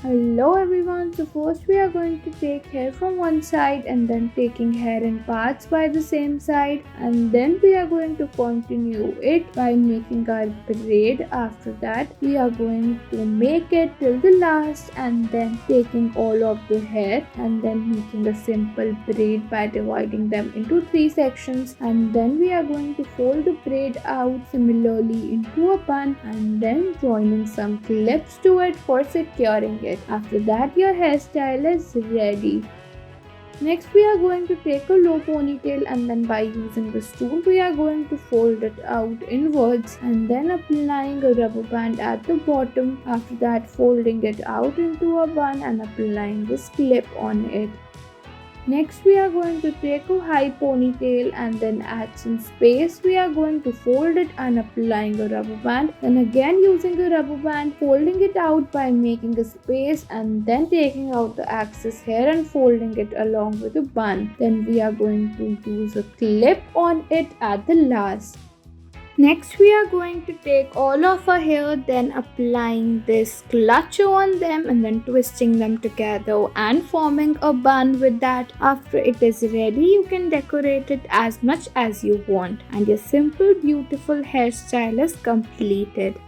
Hello everyone, so first we are going to take hair from one side and then taking hair in parts by the same side, and then we are going to continue it by making our braid. After that we are going to make it till the last and then taking all of the hair and then making a simple braid by dividing them into three sections, and then we are going to fold the braid out similarly into a bun and then joining some clips to it for securing it. After that your hairstyle is ready. Next we are going to take a low ponytail and then by using this tool we are going to fold it out inwards and then applying a rubber band at the bottom. After that folding it out into a bun and applying this clip on it. Next we are going to take a high ponytail and then add some space. We are going to fold it and applying a rubber band. Then again using a rubber band, folding it out by making a space and then taking out the excess hair and folding it along with the bun. Then we are going to use a clip on it at the last. Next we are going to take all of our hair, then applying this clutcher on them and then twisting them together and forming a bun with that. After it is ready, you can decorate it as much as you want and your simple beautiful hairstyle is completed.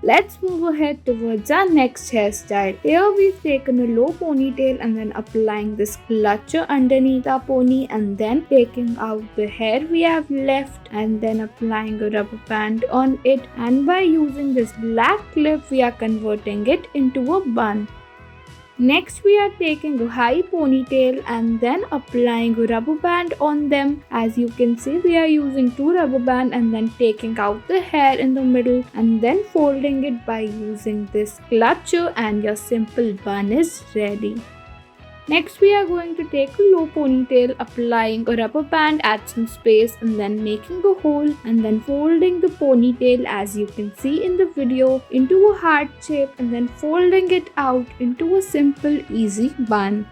Let's move ahead towards our next hairstyle. Here we've taken a low ponytail and then applying this clutcher underneath our pony and then taking out the hair we have left and then applying a rubber band on it, and by using this black clip we are converting it into a bun. Next we are taking a high ponytail and then applying a rubber band on them. As you can see, we are using two rubber bands and then taking out the hair in the middle and then folding it by using this clutcher, and your simple bun is ready. Next we are going to take a low ponytail, applying a rubber band at some space and then making a hole and then folding the ponytail as you can see in the video into a heart shape and then folding it out into a simple easy bun.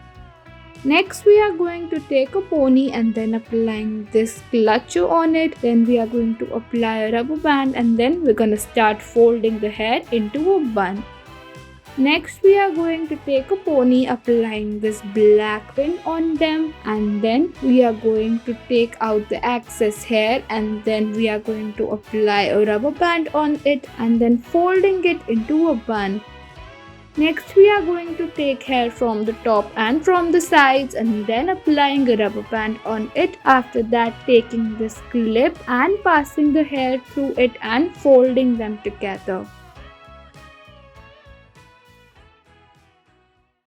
Next we are going to take a pony and then applying this clutcher on it. Then we are going to apply a rubber band and then we're gonna start folding the hair into a bun. Next we are going to take a pony, applying this black pin on them, and then we are going to take out the excess hair and then we are going to apply a rubber band on it and then folding it into a bun. Next we are going to take hair from the top and from the sides and then applying a rubber band on it. After that taking this clip and passing the hair through it and folding them together.